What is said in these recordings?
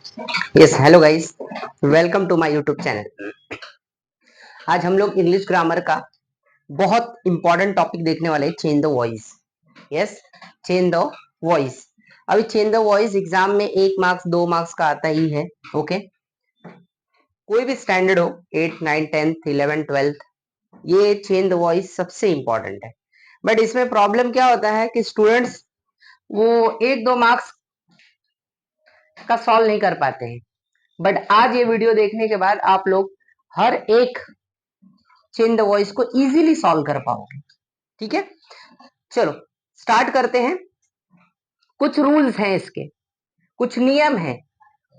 Yes hello guys, welcome to my YouTube channel. आज हम लोग इंग्लिश ग्रामर का बहुत इंपॉर्टेंट टॉपिक देखने वाले हैं, change the voice. Yes, change the voice. अभी चेंज द वॉइस एग्जाम में 1 मार्क्स 2 मार्क्स का आता ही है। ओके, कोई भी स्टैंडर्ड हो, 8 9 10th 11 12th, ये चेंज द वॉइस सबसे इंपॉर्टेंट है। बट इसमें प्रॉब्लम क्या होता है कि स्टूडेंट्स वो 1 2 मार्क्स का सॉल्व नहीं कर पाते हैं। बट आज ये वीडियो देखने के बाद आप लोग हर एक चेंज द वॉइस को इजीली सॉल्व कर पाओगे। ठीक है, चलो स्टार्ट करते हैं। कुछ रूल्स हैं इसके, कुछ नियम हैं।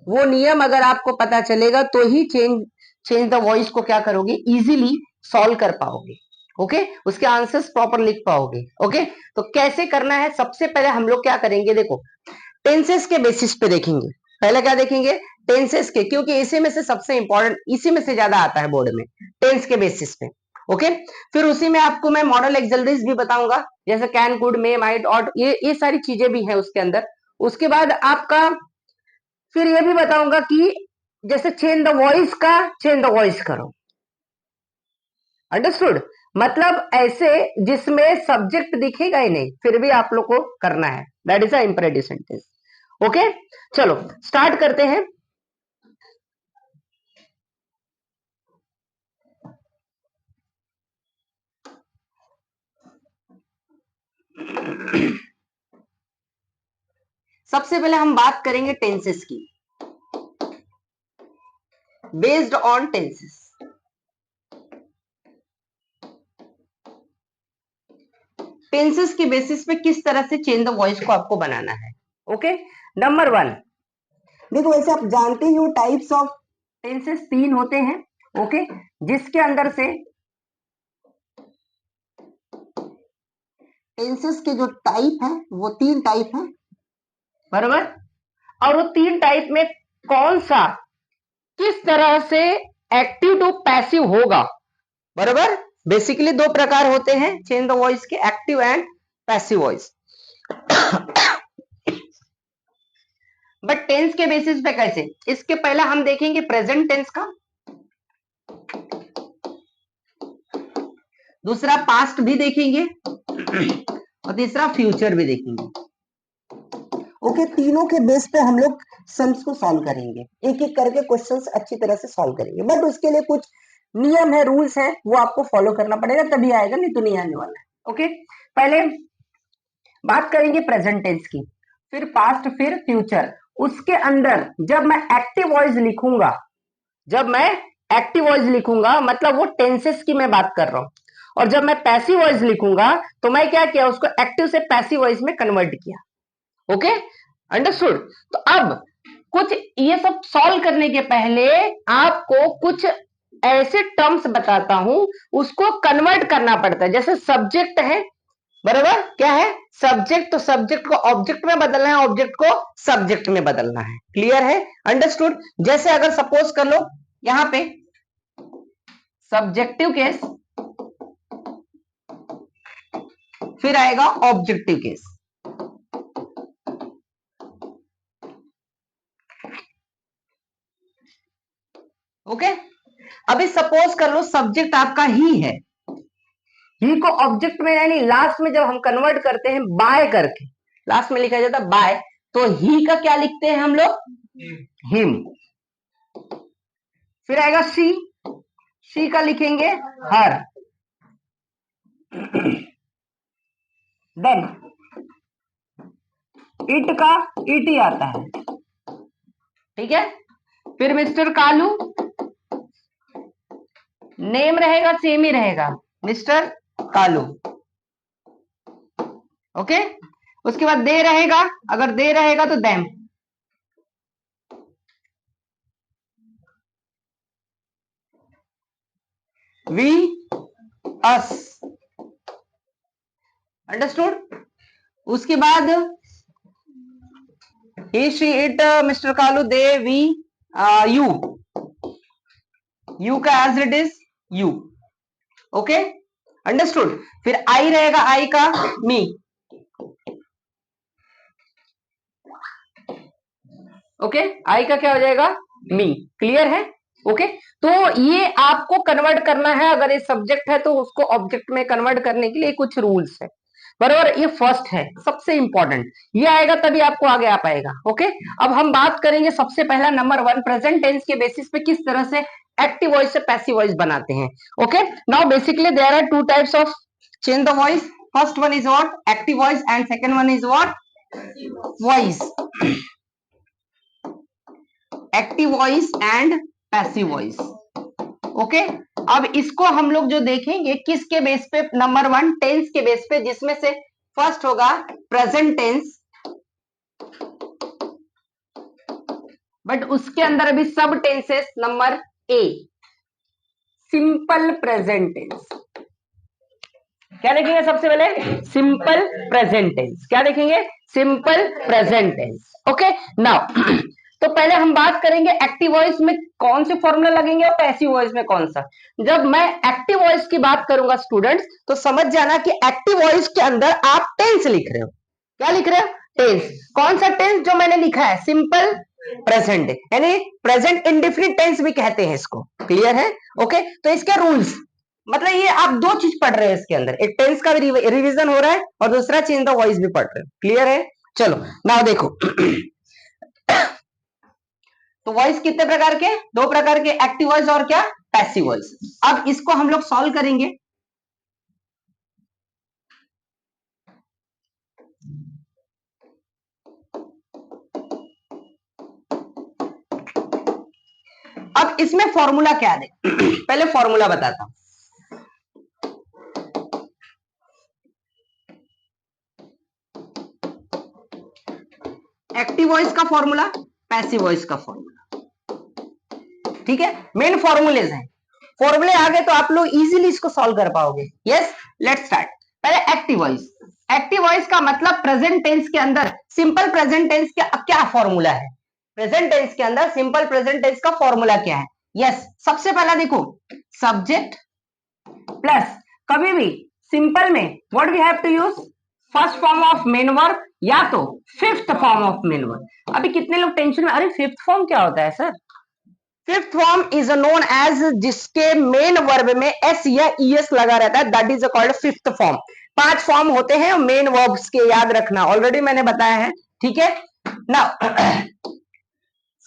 वो नियम अगर आपको पता चलेगा तो ही चेंज द वॉइस को क्या करोगे, इजीली सॉल्व कर पाओगे। ओके, उसके आंसर्स प्रॉपर लिख पाओगे। ओके, तो कैसे करना है, सबसे पहले हम लोग क्या करेंगे, देखो टेंसेस के बेसिस पे देखेंगे। पहले क्या देखेंगे, टेंसेस के, क्योंकि इसी में से सबसे इंपॉर्टेंट, इसी में से ज्यादा आता है बोर्ड में, टेंस के बेसिस पे। ओके, फिर उसी में आपको मैं मॉडल एक्सलरीज भी बताऊंगा, जैसे can could may might ought, ये सारी चीजें भी हैं उसके अंदर। उसके बाद आपका फिर ये भी बताऊंगा कि जैसे चेंज द वॉइस का चेंज द वॉइस करो। अंडरस्टूड, मतलब ऐसे जिसमें सब्जेक्ट दिखेगा ही नहीं, फिर भी आप लोग को करना है। That is a imperative sentence. Okay, चलो स्टार्ट करते हैं। सबसे पहले हम बात करेंगे टेंसेस की, बेस्ड ऑन टेंसेस। टेंसेस के बेसिस पे किस तरह से चेंज द वॉइस को आपको बनाना है। ओके, नंबर 1, देखो वैसे आप जानते ही हो टाइप्स ऑफ टेंसेस 3 होते हैं। ओके, जिसके अंदर से टेंसेस के जो टाइप है वो 3 टाइप है, बराबर। और वो 3 टाइप में कौन सा किस तरह से एक्टिव टू पैसिव होगा, बराबर। बेसिकली 2 प्रकार होते हैं चेंज द वॉइस के, active and passive voice. But tense के बेसिस पे कैसे, इसके पहले हम देखेंगे प्रेजेंट टेंस का, दूसरा पास्ट भी देखेंगे और तीसरा फ्यूचर भी देखेंगे। ओके, तीनों के बेस पे हम लोग सम्स को सॉल्व करेंगे, एक एक करके क्वेश्चंस अच्छी तरह से सॉल्व करेंगे। बट उसके लिए कुछ नियम है, रूल्स है, वो आपको फॉलो करना पड़ेगा, तभी आएगा, नहीं तो नहीं आने वाला है। ओके, पहले बात करेंगे प्रेजेंट टेंस की, फिर पास्ट, फिर फ्यूचर। उसके अंदर जब मैं एक्टिव वॉइस लिखूंगा, जब मैं एक्टिव वॉइस लिखूंगा मतलब वो टेंसेस की मैं बात कर रहा हूं, और जब मैं पैसिव वॉइस लिखूंगा तो मैं क्या किया, उसको एक्टिव से पैसिव वॉइस में कन्वर्ट किया। Okay, understood. तो अब कुछ ये सब सॉल्व करने के पहले आपको कुछ ऐसे टर्म्स बताता हूं, उसको कन्वर्ट करना पड़ता है। जैसे सब्जेक्ट है, बराबर, क्या है सब्जेक्ट, तो सब्जेक्ट को ऑब्जेक्ट में बदलना है, ऑब्जेक्ट को सब्जेक्ट में बदलना है। क्लियर है, अंडरस्टूड। जैसे अगर सपोज कर लो यहां पे सब्जेक्टिव केस, फिर आएगा ऑब्जेक्टिव केस। ओके, अभी सपोज कर लो सब्जेक्ट आपका ही है, ही को ऑब्जेक्ट में यानी लास्ट में जब हम कन्वर्ट करते हैं बाय करके, लास्ट में लिखा जाता है बाय, तो ही का क्या लिखते हैं हम लोग, हिम। फिर आएगा सी, सी का लिखेंगे हर। देन इट का इट ही आता है, ठीक है। फिर मिस्टर कालू, नेम रहेगा सेम ही रहेगा, मिस्टर कालू। ओके, उसके बाद दे रहेगा, अगर दे रहेगा तो देम। We, us. अंडरस्टूड। उसके बाद he, she, it, mister Kalu, they, we, you, you का as it is you. Okay, understood. फिर आई रहेगा, आई का मी। ओके, आई का क्या हो जाएगा, मी। क्लियर है? ओके, तो ये आपको कन्वर्ट करना है, अगर ये सब्जेक्ट है तो उसको ऑब्जेक्ट में कन्वर्ट करने के लिए कुछ रूल्स है, बराबर। ये फर्स्ट है, सबसे इंपॉर्टेंट, ये आएगा तभी आपको आगे आ पाएगा। ओके, अब हम बात करेंगे सबसे पहला नंबर 1, प्रेजेंट टेंस के बेसिस पे किस तरह से एक्टिव वॉइस से पैसिव वॉइस बनाते हैं। Okay, now basically there are two types of change the voice. First one is what, active voice, and second one is what, voice, active voice and passive voice. Okay, अब इसको हम लोग जो देखेंगे किसके base पे, नंबर 1 टेंस के base पे, जिसमें से फर्स्ट होगा प्रेजेंट टेंस, बट उसके अंदर अभी सब tenses. Number A simple present tense. क्या देखेंगे सबसे पहले, सिंपल प्रेजेंट टेंस। क्या देखेंगे, simple present tense. Okay, now तो पहले हम बात करेंगे एक्टिव वॉइस में कौन से फॉर्मूला लगेंगे और पैसिव वॉइस में कौन सा। जब मैं एक्टिव वॉइस की बात करूंगा स्टूडेंट्स, तो समझ जाना कि एक्टिव वॉइस के अंदर आप टेंस लिख रहे हो। क्या लिख रहे हो, टेंस। कौन सा टेंस जो मैंने लिखा है, सिंपल प्रेजेंट, यानी प्रेजेंट इंडेफिनिट टेंस भी कहते हैं इसको। क्लियर है? ओके, तो इसके रूल्स, मतलब ये आप दो चीज पढ़ रहे हैं इसके अंदर, एक टेंस का भी रिवीजन हो रहा है और दूसरा चेंज द वॉइस भी पढ़ रहे हैं। क्लियर है? चलो नाउ देखो तो वॉइस कितने प्रकार के, दो प्रकार के, एक्टिव वॉइस और क्या, पैसिव वॉइस। अब इसको हम लोग सॉल्व करेंगे। अब इसमें फॉर्मूला क्या दे पहले फॉर्मूला बताता हूं। एक्टिव वॉइस का फॉर्मूला, पैसिव वॉइस का फॉर्मूला, ठीक है, मेन फॉर्मूलेज हैं। फॉर्मूले आ गए तो आप लोग इजीली इसको सॉल्व कर पाओगे। Yes, let's start. पहले एक्टिव वॉइस। एक्टिव वॉइस का मतलब प्रेजेंट टेंस के अंदर सिंपल प्रेजेंट टेंस का क्या फॉर्मूला है, प्रेजेंट टेंस के अंदर सिंपल प्रेजेंट टेंस का फॉर्मूला क्या है। यस, सबसे पहला देखो, सब्जेक्ट प्लस, कभी भी सिंपल में what we have to use, first form of main verb या तो fifth form of main verb. अभी कितने लोग टेंशन में, अरे फिफ्थ फॉर्म क्या होता है sir. Fifth form is known as, जिसके मेन वर्ब में एस या ईएस लगा रहता है, that is called fifth form. 5 form होते हैं मेन वर्ब्स के, याद रखना, ऑलरेडी मैंने बताया है। ठीक है, नाउ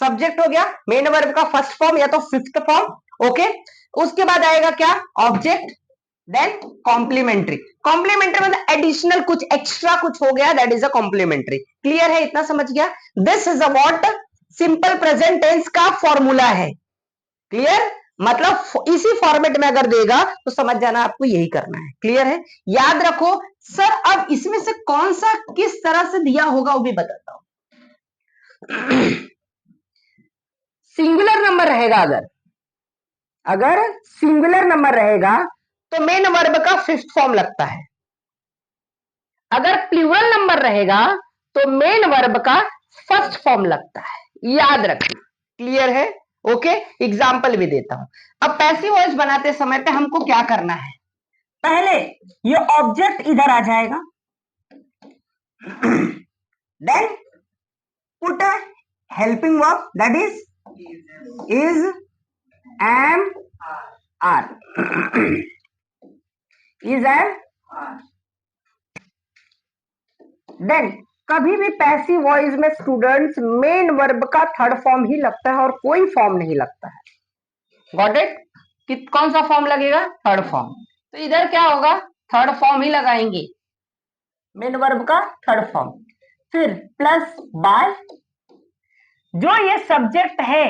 सब्जेक्ट हो गया, मेन वर्ब का फर्स्ट फॉर्म या तो फिफ्थ फॉर्म। ओके, उसके बाद आएगा क्या, ऑब्जेक्ट, देन कॉम्प्लीमेंट्री। कॉम्प्लीमेंट्री मतलब एडिशनल, कुछ एक्स्ट्रा कुछ हो गया, that is a complementary. Clear है, इतना समझ गया। This is a what, simple present tense का फॉर्मूला है। क्लियर, मतलब इसी फॉर्मेट में अगर देगा तो समझ जाना आपको यही करना है। क्लियर है? याद रखो सर, अब इसमें से कौन सा किस तरह से दिया होगा वो भी बताता हूं। सिंगुलर नंबर रहेगा, अगर सिंगुलर नंबर रहेगा तो मेन वर्ब का फिफ्थ फॉर्म लगता है। अगर प्लूरल नंबर रहेगा तो मेन वर्ब का फर्स्ट फॉर्म लगता है, याद रखना। क्लियर है? ओके, एग्जाम्पल भी देता हूं। अब पैसिव वॉइस बनाते समय पे हमको क्या करना है, पहले ये ऑब्जेक्ट इधर आ जाएगा, then put a helping verb, that is am are, is am. Then कभी भी पैसिव वॉइस में स्टूडेंट्स मेन वर्ब का थर्ड फॉर्म ही लगता है और कोई फॉर्म नहीं लगता है। Got it? कौन सा फॉर्म लगेगा, थर्ड फॉर्म। तो इधर क्या होगा, थर्ड फॉर्म ही लगाएंगे, मेन वर्ब का थर्ड फॉर्म। फिर प्लस बाय, जो ये सब्जेक्ट है,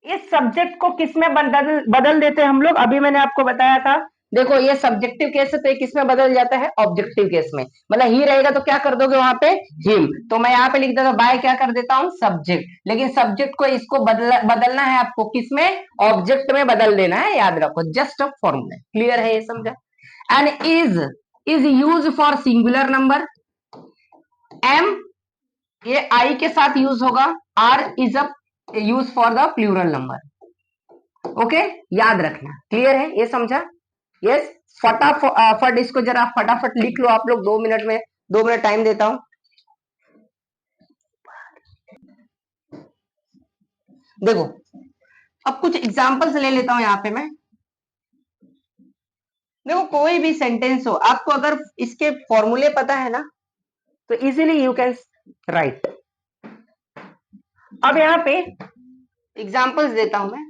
इस सब्जेक्ट को किस में बदल देते हैं हम लोग, अभी मैंने आपको बताया था। देखो ये सब्जेक्टिव केस है तो किस में बदल जाता है, ऑब्जेक्टिव केस में। मतलब ही रहेगा तो क्या कर दोगे वहां पे, हिम। तो मैं यहाँ पे लिख देता हूँ बाय, क्या कर देता हूँ, सब्जेक्ट। लेकिन सब्जेक्ट को इसको बदलना है आपको, किसमें, ऑब्जेक्ट में बदल देना है, याद रखो, जस्ट अ फॉर्मूला। क्लियर है, ये समझा। And is use for singular number, am ये आई के साथ यूज होगा, are is a use for the plural number. Okay, याद रखना। क्लियर है, ये समझा। यस, फटाफट इसको जरा फटाफट लिख लो आप लोग, 2 मिनट में, 2 मिनट टाइम देता हूं। देखो अब कुछ एग्जांपल्स ले लेता हूं यहां पे मैं। देखो कोई भी सेंटेंस हो, आपको अगर इसके फॉर्मूले पता है ना तो इजीली यू कैन राइट। अब यहाँ पे एग्जांपल्स देता हूं मैं।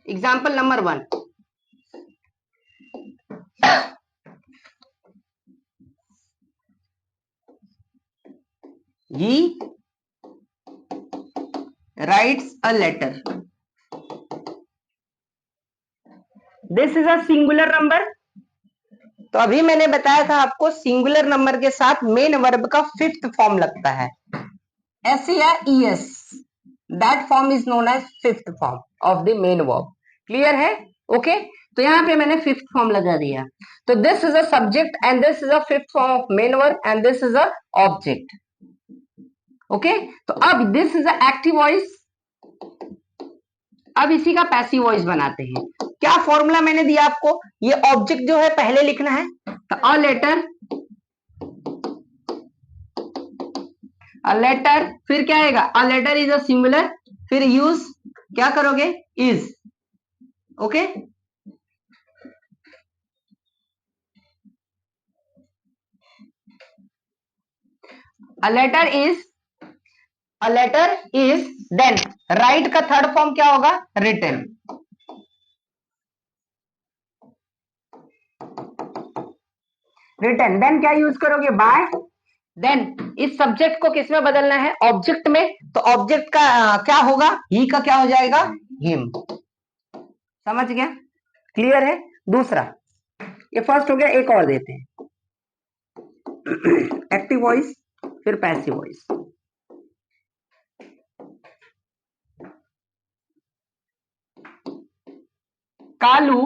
Example number 1, he writes a letter, this is a singular number। तो अभी मैंने बताया था आपको सिंगुलर नंबर के साथ मेन वर्ब का फिफ्थ फॉर्म लगता है, एस या E S, that form is known as fifth form of the main verb. Clear है? ओके तो यहाँ पे मैंने फिफ्थ फॉर्म लगा दिया। तो this is a subject and this is a fifth form of main verb and this is a object. Okay तो अब this is a active voice, अब इसी का पैसिव वॉइस बनाते हैं। क्या फॉर्मूला मैंने दिया आपको, ये ऑब्जेक्ट जो है पहले लिखना है, तो अ लेटर, फिर क्या आएगा, a letter is a singular, फिर यूज क्या करोगे, is. Okay a letter is, then write का थर्ड फॉर्म क्या होगा, रिटन। रिटन देन क्या यूज करोगे, बाय। देन इस सब्जेक्ट को किस में बदलना है, ऑब्जेक्ट में, तो ऑब्जेक्ट का क्या होगा, ही का क्या हो जाएगा, हिम। समझ गया? क्लियर है? दूसरा, ये फर्स्ट हो गया, एक और देते हैं, एक्टिव वॉइस फिर passive voice. Kalu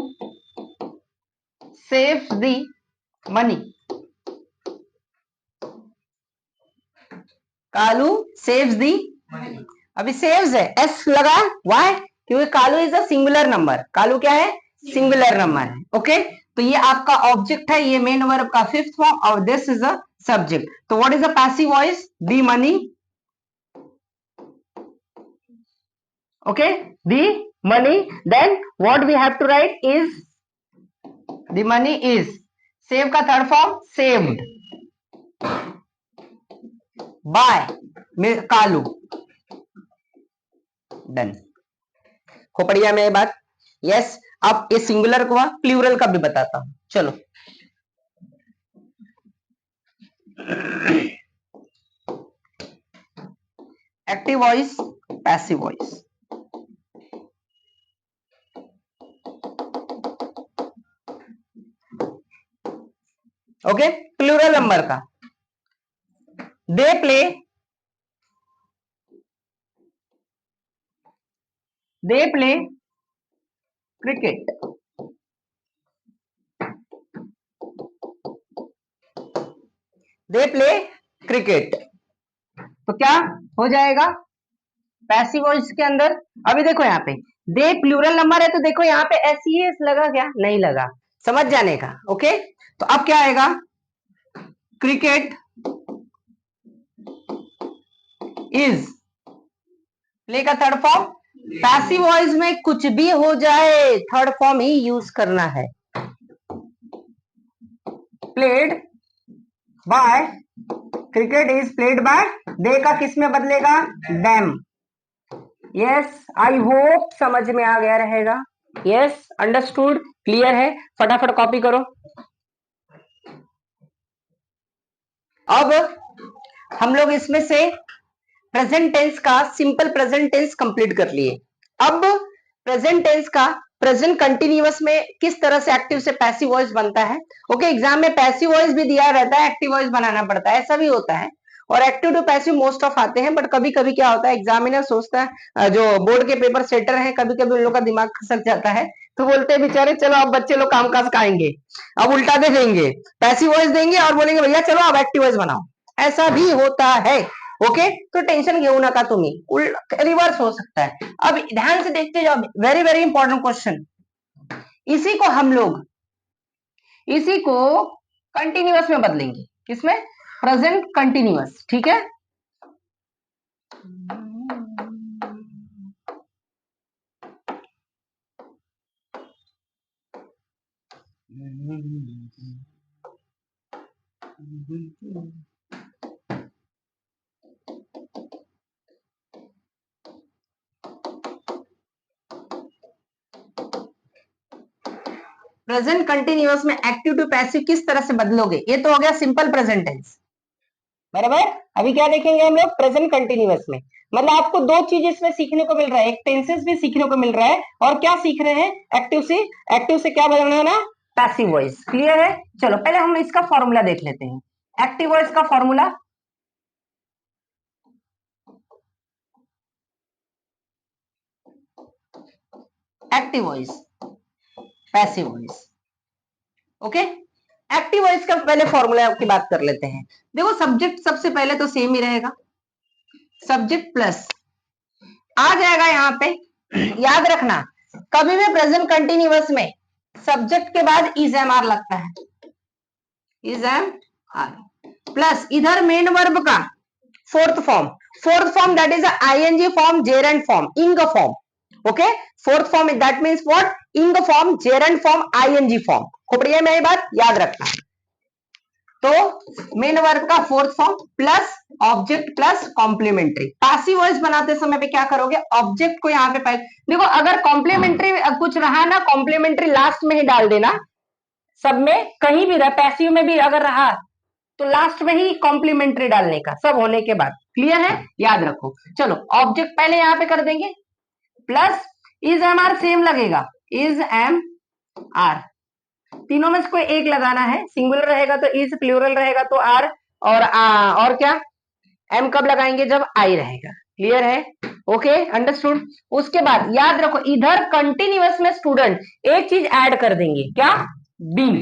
saves the money, Kalu saves the, अभी सेव्स है, एस लगा, वाई, क्योंकि Kalu is a singular number, Kalu क्या है, सिंगुलर नंबर है। ओके तो ये आपका ऑब्जेक्ट है, ये मेन वर्ब का फिफ्थ फॉर्म, और दिस इज अ सब्जेक्ट। तो what is a passive voice, the money. Okay the money, then what we have to write is, the money is, save का third form saved by Kalu. Done हो पड़िया मेरी बात? Yes अब ये singular को plural का भी बताता हूं, चलो। Active voice passive voice, okay plural number का, they play, they play cricket, they play cricket, तो क्या हो जाएगा पैसिव वॉइस के अंदर। अभी देखो यहाँ पे दे प्लूरल नंबर है, तो देखो यहाँ पे एस लगा, क्या नहीं लगा, समझ जाने का। ओके तो अब क्या आएगा, क्रिकेट इज, प्ले का थर्ड फॉर्म, पैसिव वॉइस में कुछ भी हो जाए थर्ड फॉर्म ही यूज करना है। Played by, cricket is played by, they का किस में बदलेगा, डैम। यस आई होप समझ में आ गया रहेगा। यस अंडरस्टूड, क्लियर है? फटाफट कॉपी करो। अब हम लोग इसमें से प्रेजेंट टेंस का सिंपल प्रेजेंट टेंस कंप्लीट कर लिए। अब प्रेजेंट टेंस का प्रेजेंट कंटिन्यूअस में किस तरह से एक्टिव से पैसिव वॉइस बनता है। ओके एग्जाम में पैसिव वॉइस भी दिया रहता है, एक्टिव वॉइस बनाना पड़ता है, ऐसा भी होता है, और active to passive most of आते हैं, बट कभी कभी क्या होता है एग्जामिनर सोचता है, जो बोर्ड के पेपर सेटर हैं कभी कभी उन लोग का दिमाग खसक जाता है, तो बोलते हैं बेचारे चलो अब बच्चे लोग काम काज खाएंगे, अब उल्टा दे देंगे, पैसिव वॉइस देंगे और बोलेंगे भैया चलो अब एक्टिव वॉइस बनाओ, ऐसा भी होता है। ओके तो टेंशन घेऊ नका तुम्ही, रिवर्स हो सकता है। अब ध्यान से देखते जाओ, वेरी वेरी इंपॉर्टेंट क्वेश्चन, इसी को हम लोग इसी को कंटिन्यूअस में बदलेंगे, किसमें, प्रेजेंट कंटिन्यूअस। ठीक है प्रेजेंट कंटिन्यूअस में एक्टिव टू पैसिव किस तरह से बदलोगे? ये तो हो गया सिंपल प्रेजेंट टेंस, बराबर। अभी क्या देखेंगे हम लोग? प्रेजेंट कंटिन्यूअस में। मतलब आपको दो चीज इसमें सीखने को मिल रहा है, एक टेंसेस भी सीखने को मिल रहा है, और क्या सीख रहे हैं? एक्टिव से क्या बदलना है ना? Passive voice. क्लियर है? चलो पहले हम इसका फॉर्मूला देख लेते हैं। एक्टिव वॉइस का formula, active voice, passive voice. Okay, active voice का पहले फॉर्मूला की बात कर लेते हैं। देखो सब्जेक्ट सबसे पहले तो सेम ही रहेगा, सब्जेक्ट प्लस आ जाएगा यहाँ पे। याद रखना कभी भी प्रेजेंट कंटिन्यूअस में सब्जेक्ट के बाद इज एम आर लगता है, इज एम आर, प्लस इधर मेन वर्ब का fourth form that is ING form, gerund form, ing form. Okay, fourth form that means what? Ing form, gerund form, ING form. खोपड़िया में ये बात याद रखना। तो मेन वर्ब का fourth form plus object plus complementary. Passive voice बनाते समय पे क्या करोगे? ऑब्जेक्ट को यहाँ पे पहले देखो, अगर कॉम्प्लीमेंट्री कुछ रहा ना, कॉम्प्लीमेंट्री लास्ट में ही डाल देना। सब में कहीं भी रहा, पैसिव में भी अगर रहा तो लास्ट में ही कॉम्प्लीमेंट्री डालने का, सब होने के बाद। क्लियर है? याद रखो। चलो ऑब्जेक्ट पहले यहां पे कर देंगे, plus is am are same लगेगा, इज एम आर। तीनों में से कोई एक लगाना है, सिंगुलर रहेगा तो इज, प्लूरल रहेगा तो आर, और क्या? एम कब लगाएंगे? जब आई रहेगा। क्लियर है? Okay, understood. उसके बाद याद रखो इधर कंटिन्यूअस में स्टूडेंट एक चीज ऐड कर देंगे, क्या? बीइंग।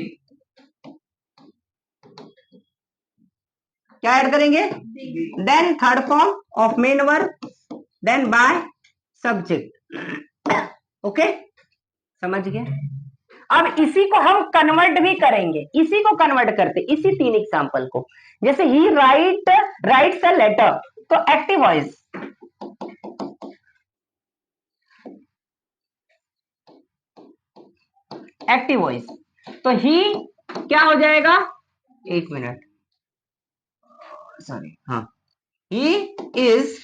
क्या ऐड करेंगे? Then third form of main verb, then by subject. Okay, समझ गए? अब इसी को हम कन्वर्ट भी करेंगे, इसी को कन्वर्ट करते, इसी तीन एग्जांपल को। जैसे ही राइट्स अ लेटर, तो एक्टिव वॉइस, एक्टिव वॉइस, तो ही क्या हो जाएगा? एक मिनट, सॉरी, हाँ, he is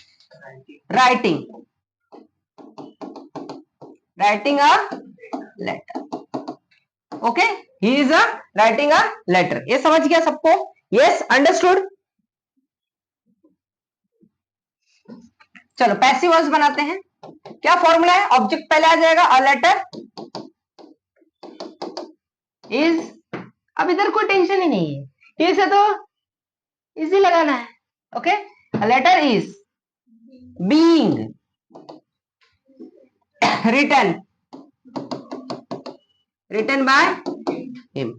writing a letter. Okay, he is writing a letter. ये समझ गया सबको? Yes, understood. चलो पैसिव वॉइस बनाते हैं। क्या फॉर्मूला है? ऑब्जेक्ट पहले आ जाएगा, अ लेटर इज। अब इधर कोई टेंशन ही नहीं है, इसे तो इजी लगाना है। Okay, a letter is being written by him.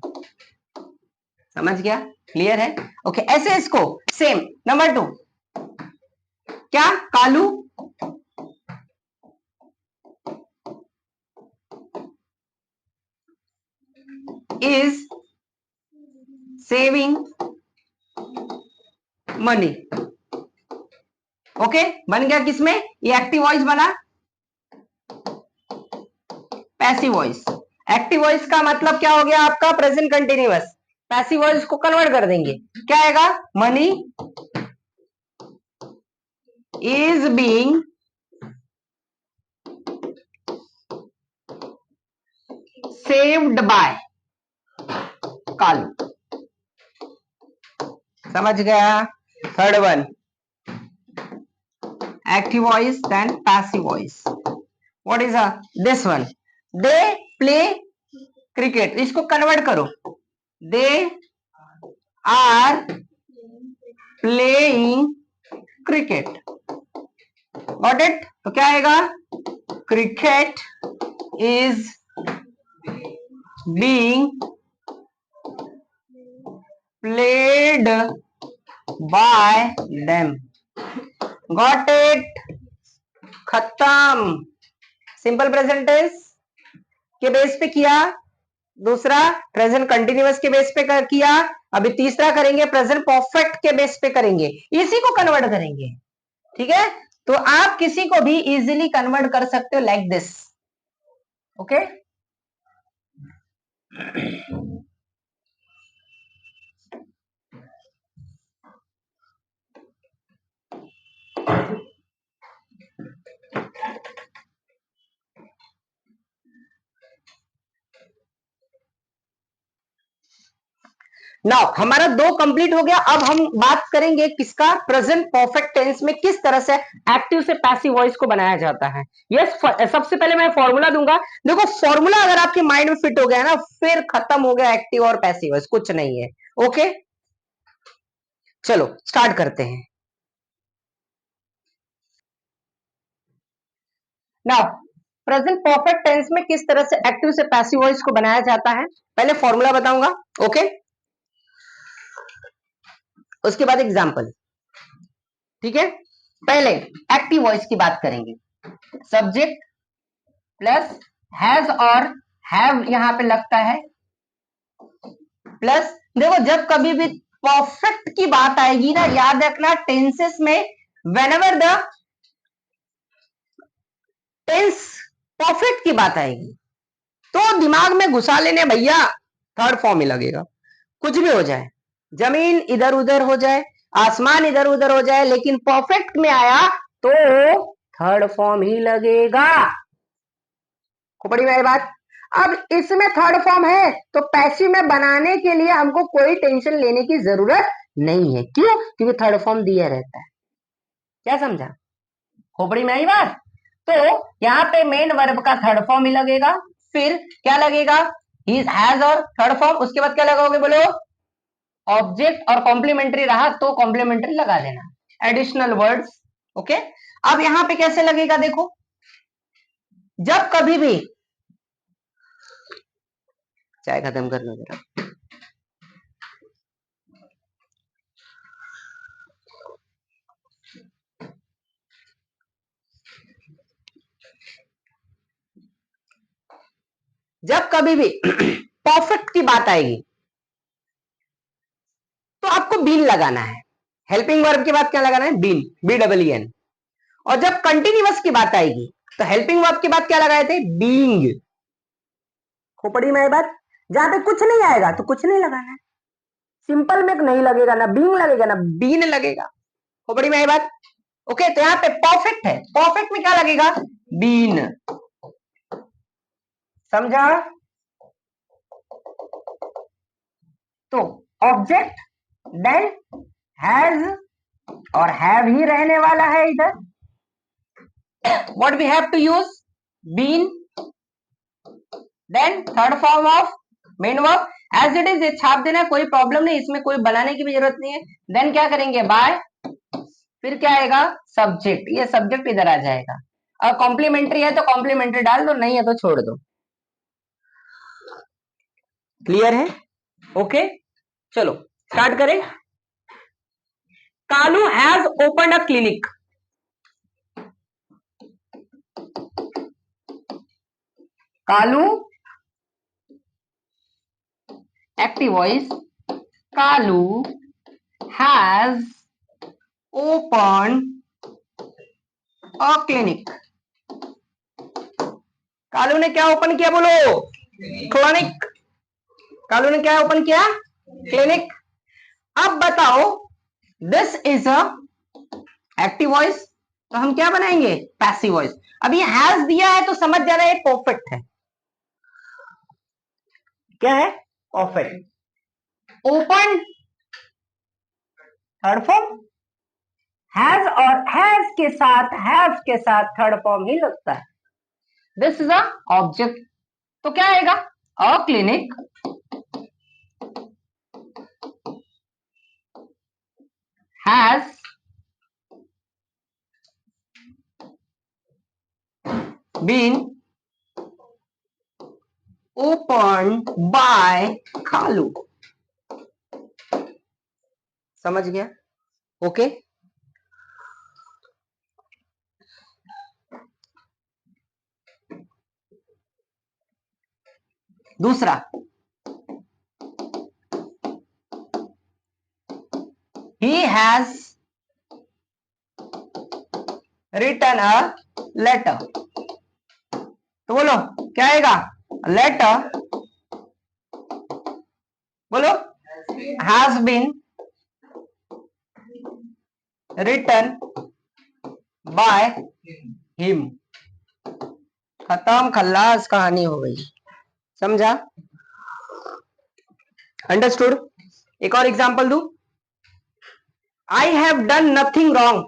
समझ गया? क्लियर है? ओके, ऐसे इसको सेम। नंबर 2, क्या? Kalu is saving money. Okay, बन गया किसमें? ये एक्टिव वॉइस बना, पैसिव वॉइस। एक्टिव वॉइस का मतलब क्या हो गया आपका? Present continuous. पैसिव वॉइस को कन्वर्ट कर देंगे, क्या आएगा? Money is being saved by Kalu. समझ गया? Third one, active voice, then passive voice. What is this one? They play cricket. इसको कन्वर्ट करो, they are playing cricket. Got it? तो क्या आएगा? Cricket is being played by them. Got it? खत्म। Simple present tense के base पे किया, दूसरा प्रेजेंट कंटिन्यूअस के बेस पे किया, अभी तीसरा करेंगे प्रेजेंट परफेक्ट के बेस पे करेंगे, इसी को कन्वर्ट करेंगे। ठीक है, तो आप किसी को भी इजीली कन्वर्ट कर सकते हो लाइक दिस। ओके, नाउ हमारा दो कंप्लीट हो गया। अब हम बात करेंगे किसका, प्रेजेंट परफेक्ट टेंस में किस तरह से एक्टिव से पैसिव वॉइस को बनाया जाता है। यस, सबसे पहले मैं फॉर्मूला दूंगा। देखो फॉर्मूला अगर आपके माइंड में फिट हो गया ना, फिर खत्म हो गया एक्टिव और पैसिव वॉइस, कुछ नहीं है। ओके, चलो स्टार्ट करते हैं। नाउ प्रेजेंट परफेक्ट टेंस में किस तरह से एक्टिव से पैसिव वॉइस को बनाया जाता है, पहले फॉर्मूला बताऊंगा। ओके, उसके बाद एग्जांपल। ठीक है, पहले एक्टिव वॉइस की बात करेंगे। सब्जेक्ट प्लस हैज और हैव यहां पे लगता है, प्लस देखो जब कभी भी परफेक्ट की बात आएगी ना, याद रखना टेंसेस में व्हेनेवर द टेंस परफेक्ट की बात आएगी तो दिमाग में घुसा लेने भैया थर्ड फॉर्म ही लगेगा। कुछ भी हो जाए, जमीन इधर उधर हो जाए, आसमान इधर उधर हो जाए, लेकिन परफेक्ट में आया तो थर्ड फॉर्म ही लगेगा। बड़ी वाली बात। अब इसमें थर्ड फॉर्म है तो पैसिव में बनाने के लिए हमको कोई टेंशन लेने की जरूरत नहीं है। क्यों? क्योंकि थर्ड फॉर्म दिया रहता है। क्या समझा? खोपड़ी में आई बात। तो यहाँ पे मेन वर्ब का थर्ड फॉर्म ही लगेगा। फिर क्या लगेगा? ही हैज और थर्ड फॉर्म, उसके बाद क्या लगाओगे बोलो? ऑब्जेक्ट, और कॉम्प्लीमेंट्री रहा तो कॉम्प्लीमेंट्री लगा देना, एडिशनल वर्ड्स। ओके, अब यहां पे कैसे लगेगा देखो, जब कभी भी, चाय खत्म कर लो जरा। जब कभी भी परफेक्ट की बात आएगी तो आपको बीन लगाना है। हेल्पिंग वर्ब के बाद क्या लगाना है? Been, BEEN। और जब कंटिन्यूअस की बात आएगी तो हेल्पिंग वर्ब के बाद क्या लगाए थे? बीइंग। खोपड़ी में बात, जहां पे कुछ नहीं आएगा तो कुछ नहीं लगाना है। सिंपल में नहीं लगेगा, ना बीइंग लगेगा ना बीन लगेगा। खोपड़ी में बात। ओके, तो यहाँ पे परफेक्ट है, परफेक्ट में क्या लगेगा? बीन। समझा? तो ऑब्जेक्ट देन हैज और हैव ही रहने वाला है इधर। What we have to use? Been, then third form of main verb as it is, ये छाप देना, कोई प्रॉब्लम नहीं, इसमें कोई बनाने की भी जरूरत नहीं है। देन क्या करेंगे? बाय, फिर क्या आएगा? सब्जेक्ट, ये सब्जेक्ट इधर आ जाएगा। और कॉम्प्लीमेंट्री है तो कॉम्प्लीमेंट्री डाल दो, नहीं है तो छोड़ दो। क्लियर है? ओके, चलो स्टार्ट करें। Kalu has open a clinic. Kalu, active voice, Kalu has open a clinic. Kalu ने क्या ओपन किया बोलो? क्लिनिक। कालू ने क्या ओपन किया? क्लिनिक। अब बताओ, this is a active voice, तो हम क्या बनाएंगे? Passive voice. अब ये हैज दिया है तो समझ जाना ये परफेक्ट है। क्या है? Perfect. Open third form, has और हैज के साथ, हैव के साथ थर्ड फॉर्म ही लगता है। दिस इज अ ऑब्जेक्ट, तो क्या आएगा? A clinic has been open by Kalu. समझ गया? ओके, दूसरा, he has written a letter, तो बोलो क्या आएगा? लेटर, बोलो, has been written by him. खत्म, खल्लास, कहानी हो गई। समझा? अंडरस्टूड? एक और एग्जांपल दू। I have done nothing wrong.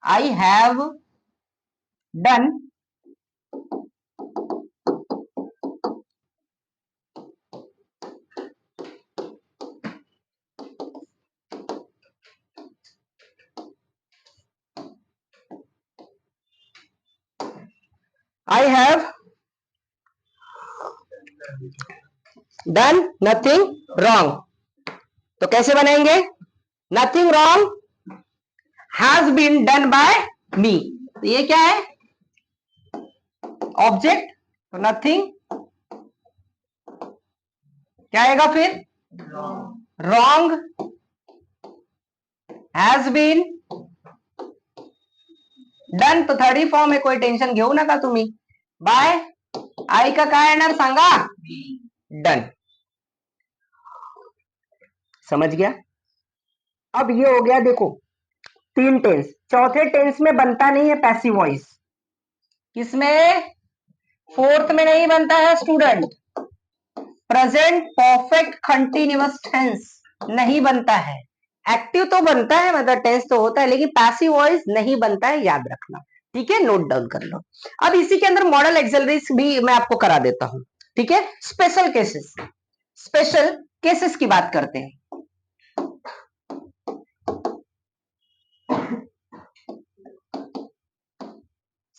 I have done I have done nothing wrong। तो कैसे बनाएंगे? nothing wrong has been done by me। तो ये क्या है? ऑब्जेक्ट, तो nothing क्या आएगा फिर? wrong has been डन, तो थर्ड ही फॉर्म है, कोई टेन्शन घेऊ नका तुम्ही। बाय आई का काय येणार सांगा? डन। समझ गया? अब ये हो गया, देखो 3 टेंस। चौथे टेंस में बनता नहीं है पैसिव वॉइस। किसमें? फोर्थ में नहीं बनता है student. Present perfect continuous tense नहीं बनता है। एक्टिव तो बनता है, मतलब टेंस तो होता है, लेकिन पैसिव वॉइस नहीं बनता है, याद रखना। ठीक है, नोट डाउन कर लो। अब इसी के अंदर मॉडल एक्सेलरीज भी मैं आपको करा देता हूं। ठीक है, स्पेशल केसेस, स्पेशल केसेस की बात करते हैं।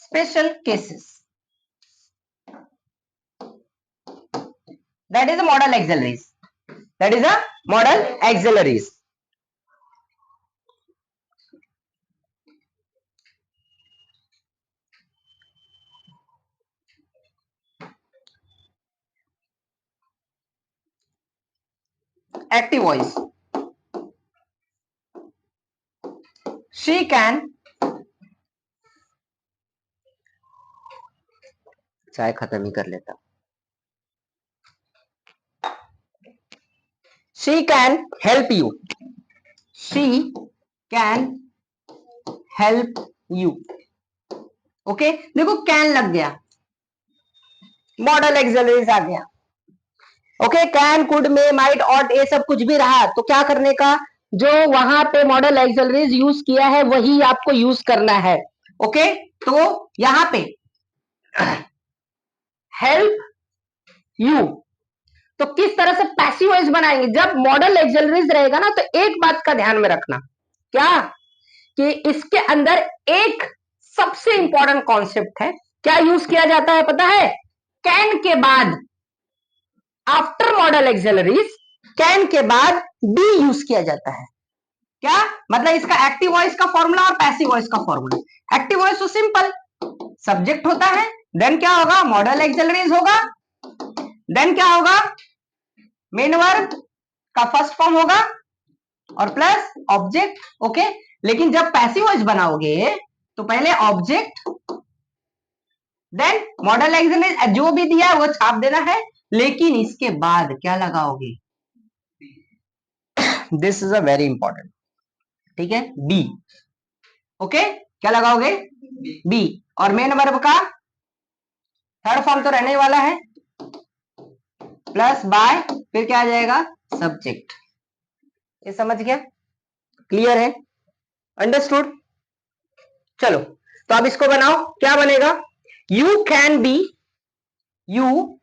Special cases, that is a model auxiliaries, that is a model auxiliaries। active voice, she can, चाय खत्म ही कर लेता। she can help you, she can help you। Okay, देखो कैन लग गया, मॉडल एक्सेलरीज आ गया। Okay, can, could, may, might, ought, ये सब कुछ भी रहा, तो क्या करने का? जो वहां पे मॉडल एक्सेलरीज यूज किया है वही आपको यूज करना है। ओके, तो यहां पे हेल्प यू, तो किस तरह से पैसिव वॉइस बनाएंगे? जब मॉडल एक्सेलरीज रहेगा ना, तो एक बात का ध्यान में रखना, क्या कि इसके अंदर एक सबसे इंपॉर्टेंट कॉन्सेप्ट है। क्या यूज किया जाता है पता है? कैन के बाद, आफ्टर मॉडल एक्सेलरीज, कैन के बाद बी यूज किया जाता है। क्या मतलब? इसका एक्टिव वॉइस का फॉर्मूला और पैसिव वॉइस का फॉर्मूला। एक्टिव वॉइस तो सिंपल, सब्जेक्ट होता है, देन क्या होगा? मॉडल एक्सेलरीज होगा, देन क्या होगा? मेन वर्ब का फर्स्ट फॉर्म होगा और प्लस ऑब्जेक्ट। ओके, लेकिन जब पैसिव वॉइस बनाओगे तो पहले ऑब्जेक्ट, देन मॉडल एक्सेलरीज, जो भी दिया है वो छाप देना है, लेकिन इसके बाद क्या लगाओगे? This is a very important. ठीक है, बी। ओके, क्या लगाओगे? बी। और मेन वर्ब का थर्ड फॉर्म तो रहने वाला है, प्लस बाय, फिर क्या आ जाएगा? सब्जेक्ट। ये समझ गया? क्लियर है? अंडरस्टूड? चलो, तो अब इसको बनाओ, क्या बनेगा? You can be, you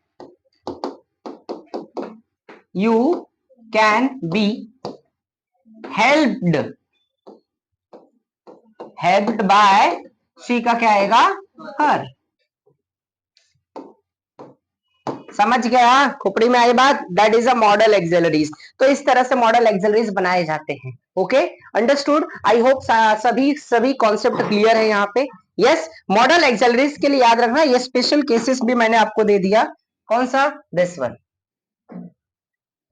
can be helped, helped bye, she का क्या आएगा? हर। समझ गया? खोपड़ी में आई बात? That is a model accessories. तो इस तरह से मॉडल एक्सेलरीज बनाए जाते हैं। Okay, understood? आई होप सभी कॉन्सेप्ट क्लियर है यहाँ पे। यस, मॉडल एक्सेलरीज के लिए याद रखना, ये स्पेशल केसेस भी मैंने आपको दे दिया। कौन सा? This one,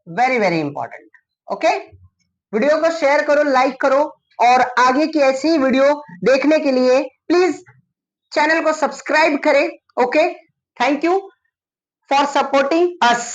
very very important. Okay, video को शेयर करो, लाइक करो, और आगे की ऐसी ही वीडियो देखने के लिए प्लीज चैनल को सब्सक्राइब करें। Okay, thank you for supporting us.